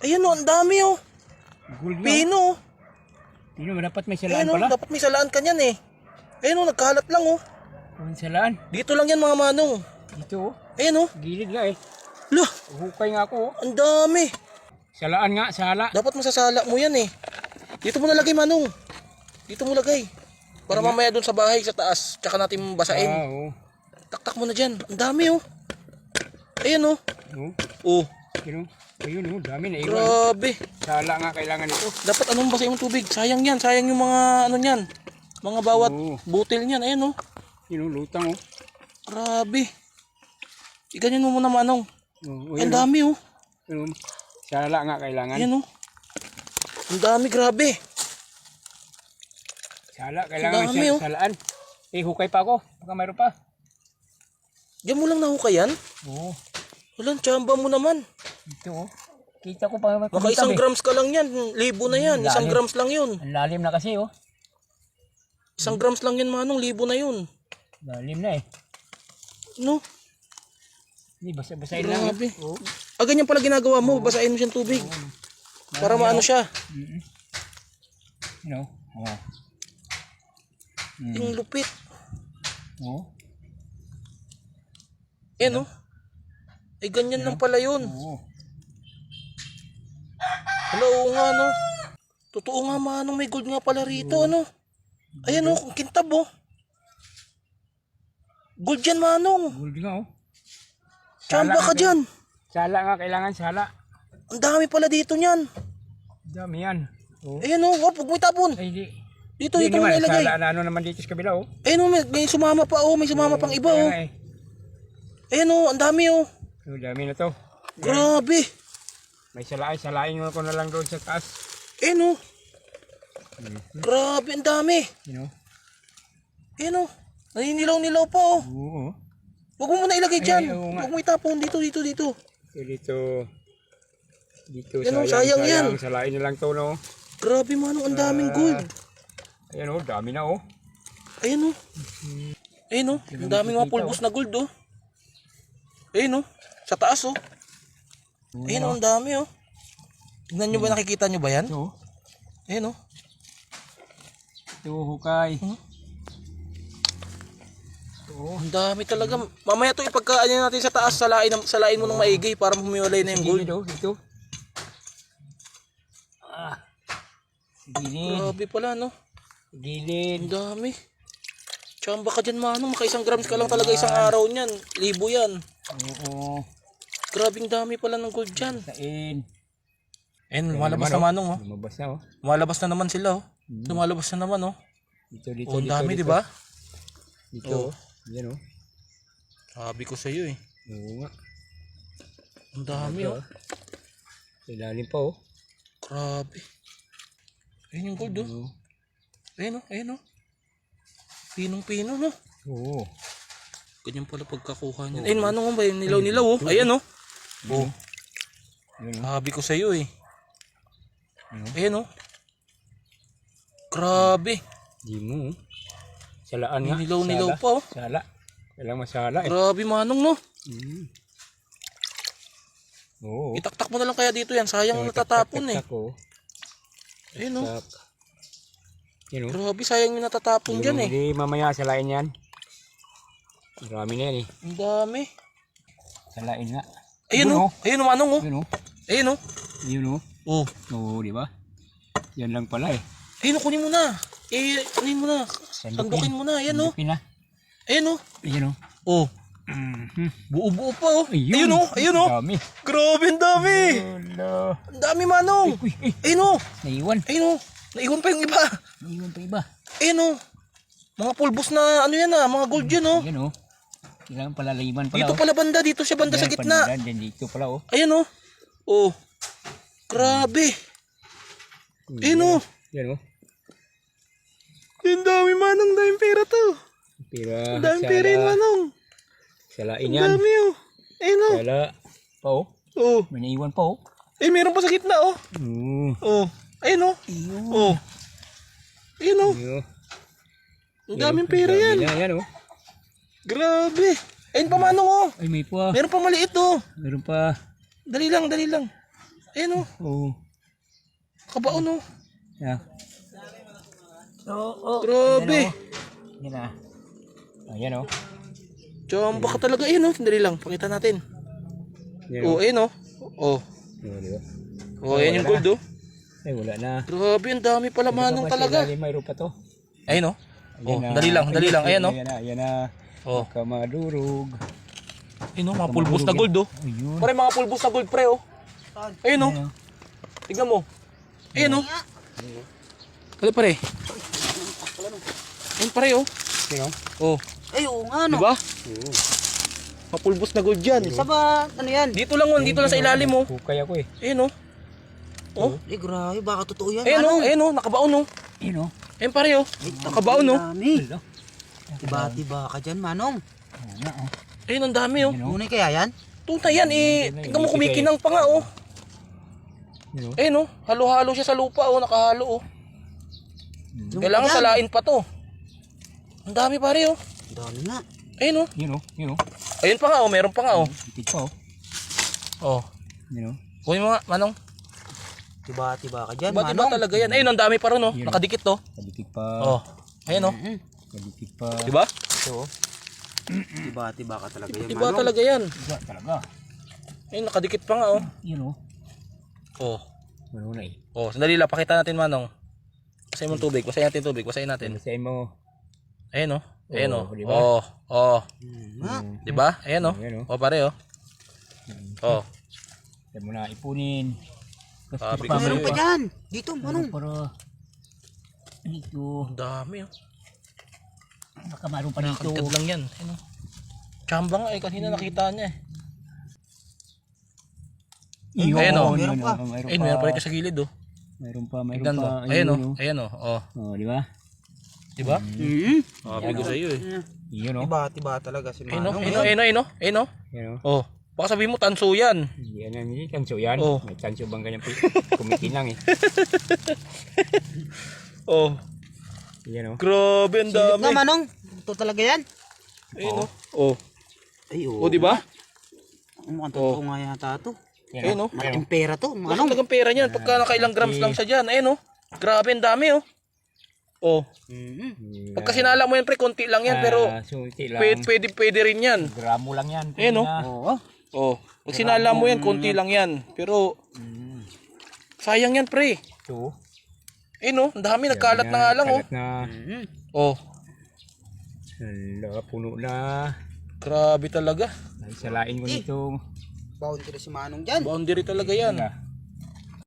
Ayan o, ang dami o. Gold nga. Pino. Pino, dapat may salaan Ayan o, pala. dapat may salaan ka niyan eh. Ayan o, nagkalat lang o. Ang salaan. Dito lang yan mga manong. Dito oh. Ayan o. Gilid nga eh. Lah, Hukay nga ako oh. ang dami. Salaan nga, sala. Dapat masasala mo yan eh. Dito mo nalagay manong. Dito mo lagay. Para mamaya doon sa bahay sa taas, tsaka natin basain. Oo. Taktak mo na dyan. Ang dami oh. Ayan oh. Oh. Oh, Pero, ayun oh, dami na iwan. grabe. Sala nga kailangan ito. Dapat anong basahin mo tubig? Sayang yan. Sayang yung mga ano niyan. Mga bawat Oo. butil niyan. Ayan oh. Yun oh, lutang oh. Grabe. Iganyan mo muna manong. Oh, Ang dami oh. Yun oh. Sala nga kailangan. Ayan oh. Ang dami, grabe. Sala, kailangan Ang dami, may oh. salaan. Eh, hukay pa ako. Baka mayroon pa. Diyan mo lang nahukayan? Oo. Walang tsamba mo naman. Ito oh. Kita ko pa. Baka isang grams ka lang yan. Libo na yan. Isang grams lang yun. Ang lalim na kasi oh. Isang grams lang yan manong. Libo na yun. Lalim na eh. No? Hindi, basa-basahin lang. Grabe. Oh. Ah, ganyan pala ginagawa mo. Basahin mo siyang tubig. Para maano siya. You know? Oh. Yung lupit. Oh. Ayan oh. Ay ganyan lang pala yun. Oo. Hala, oo nga no. Totoo nga manong. May gold nga pala rito ano. Ayan oh. Ang kintab oh. Gold yan manong. Gold nga oh. Tsamba ka dyan. Sala nga, kailangan sala. Ang dami pala dito niyan. Dami yan. Oh. Ayan oh. Huwag mo itapon. Ay, di. Dito, Hindi dito mo naman, nilagay. sala na ano naman dito sa kabila oh. Ayun oh, may sumama pa oh, may sumama pang iba Kaya oh. nga, eh. Ayun oh, ang dami oh. Oh, dami na to. Grabe. May salain mo ko na lang doon sa taas. Ayun oh. Grabe, ang dami. You know? Ayun oh. Naninilaw-nilaw pa oh. Oo. Huwag mo muna ilagay dyan. oo nga. Huwag mo itapon dito, dito, dito. So, dito Yan, oh, sayang yan. Salain na lang to no. Grabe manong, ang daming gold. Ayan oh, dami na oh. Ayun oh. Ayun oh, ang daming mga pulbos na gold oh. Ayun oh, sa taas oh. Ayun oh, ang dami oh. Tignan nyo ba, nakikita nyo ba yan? Ito. Ayun oh. Ito hukay. Oh, ang dami talaga. Mamaya to ipagkaan natin sa taas, salain mo ng maigi para humiwalay na yung gold. Dito. Ah. Gilid. Grabe pala no. Gilid. Ang dami. Tsamba ka dyan manong, maka isang grams ka lang talaga isang araw niyan. Libo yan. Oo. Grabing dami pala ng gold dyan. Sain. Ayun, lumalabas na manong oh. Lumabas na oh. Lumalabas na naman sila oh. Lumalabas na naman oh. Dito. Oh, ang dami di ba? Dito. Oh. Yan oh. Sabi ko sa iyo eh. Oo nga. Ang dami oh. Ilalim pa oh. Grabe. Ayun yung gold oh. Oo. Ayun oh, ayun oh. Pinong-pino no. Oo. Ganyan pala pagkakuha niyan. Ayun manong ba yung nilaw-nilaw oh. Ayan oh. Oh. Yan oh. Sabi ko sa iyo eh. Ayun oh. Grabe. Di mo. Salaan nga. Nilaw-nilaw pa oh. Sala. Kailangan masala eh. Grabe manong no. Oo. Itaktak mo na lang kaya dito yan. Sayang natatapon eh. Tak oh. Ayun oh. Yan oh. Grabe, sayang yung natatapon dyan eh. Hindi mamaya salain yan. Marami na yan eh. Ang dami. Salain nga. Ayun oh. Ayun oh manong oh. Yun oh. Ayun oh. Yun oh. Oh. Oo, di ba? Yan lang pala eh. Ayun oh, kunin mo na. Kunin mo na. Sandukin mo na. Ayan oh. Sandukin na. Ayun oh. Ayan oh. Oh. Mhm. Buo-buo pa oh. Ayun. Ayun oh. Ayun oh. Dami. Grabe, ang dami. Wala. Ang dami manong. Uy, Ayun oh. naiwan. Ayun oh. Naiwan pa yung iba. Naiwan pa iba. Ayun oh. Mga pulbos na ano yan ah. Mga gold yan oh. Ayan oh. Kailangan pala laiman pala Dito oh. pala banda. Dito siya banda sa Yan, gitna. pandadan, dyan dito pala oh. Ayan oh. Oh. Grabe. Ayun oh. Yan oh. Ang dami manong. Ang daming pera to. Pira. Ang daming pera yun manong. Salain Ang yan. dami oh. Ayun oh. Sala. Pa oh. Oh. May naiwan pa oh. Eh, meron pa sa gitna oh. Oh. Ayun oh. Oh. Ayun oh. Ayun. Ang daming pera yan. Yan oh. Grabe. Ayun pa manong oh. Ay may pa. Meron pa maliit oh. Meron pa. Dali lang, dali lang. Ayun oh. Oo. Kabaon oh. Yeah. Oo. Grabe. Yan na. Ayan o. Chamba ka talaga. Ayun oh. Sandali lang. Pakita natin. Yan Oh, ayun oh. Oh. Di ba? Oh, ayan yung gold oh. Ay, wala na. Grabe, ang dami pala manong talaga. Mayroon pa to. Ayun oh. Oh, Ayan na. dali lang. Ayan oh. Ayan na, ayan na. Oh. Baka madurog. Ayun oh, mga pulbos na gold oh. Ayun. Pare, mga pulbos na gold pre oh. Ayun oh. Ayan. Tignan mo. Ayun oh. Kali pare. Ayun pare oh. Tingnan. Oh. Ay, oo nga, no. Diba? Oo. Mapulbos na gold yan. Sa ba, ano yan? Dito lang oh, dito lang sa ilalim mo. Hukay ako eh. Ayun oh. Oh. Eh, grabe, baka totoo yan. Ayun oh, nakabaon oh. Ayun o. Ayun pare oh. Nakabaon oh. Dami. Hello. Tiba-tiba ka dyan, Manong. Oo nga o. Ayun ang dami oh. Tunay kaya yan? Tunay yan eh. Tingnan mo kumikinang pa nga oh. Ayun o. Ayun oh, halo-halo siya sa lupa oh, nakahalo oh. Kailangan salain pa to. Ang dami pare oh. Dami nga. Ayun oh. Ayun o. Ayun o. Ayun pa nga oh, meron pa nga oh. Tipid pa o. Oh. Ayun o. Kunin mo nga, Manong. Tiba-tiba ka dyan, Diba Manong. talaga yan. Ayun, ang dami pa ron oh. Yun. Nakadikit to. Kadikit pa. Oh. Ayun oh. Kadikit pa. Diba? Ito, oh. Tiba-tiba ka talaga yan, Diba Manong. talaga yan. Diba talaga. Ayun, nakadikit pa nga oh. Ayun o. Oh. Ano na eh. Oh, sandali lang, pakita natin Manong. Basahin mo tubig, basahin natin tubig, basahin natin. Basahin mo. Ayun oh. Ayun oh. Oh, diba? Oh. Oh. Nga. Diba? Ayun oh. Ayun, oh. Oh, pare oh. Oh. Sabi mo na ipunin. Sabi pa, ko Meron sa'yo pa eh. dyan. Dito, Manong. Manong. Para. Dito. Ang dami oh. Baka meron pa dito. Nakagkad lang yan. Ayun oh. Chamba nga eh, kanina nakita niya eh. Ayun, oh. Meron pa. Ayun, meron pa rin sa gilid oh. Meron pa, meron Tignan mo. pa. Ayun oh. Ayun oh. Oh. Oh, di ba? Diba? Sabi ko sa'yo eh. Yun o. Tiba-tiba talaga si Ayun oh. Manong. Ayun oh. Ayun oh. Ayun oh. Ayun oh. Yun o. Oh. Baka sabihin mo tanso yan. Yan ang hindi tanso yan. Oh. May tanso bang ganyan po? Kumikinang eh. Oh. Yan o. Grabe ang Silip dami. nga, Manong. Ito talaga yan. Ayun oh. Oh. Ay, oo. Oh, di ba? Mukhang totoo nga yata ito. Ayun oh. Malaking pera to, Ano Manong. talagang pera niyan pagka nakailang grams lang siya diyan. Ayun oh. Grabe ang dami oh. Oh. Pagka sinala mo yan pre, konti lang yan pero Sunti lang. pwede rin yan. Gramo lang yan. Ayun, oh. Oo. Oh. Pag sinala mo yan, konti lang yan. Pero sayang yan pre. Ito. Ayun oh, ang dami nagkalat na nga lang oh. Kalat na. Oh. Hala, puno na. Grabe talaga. Naisalain ko nito. Boundary si Manong dyan. Boundary talaga yan. Wala.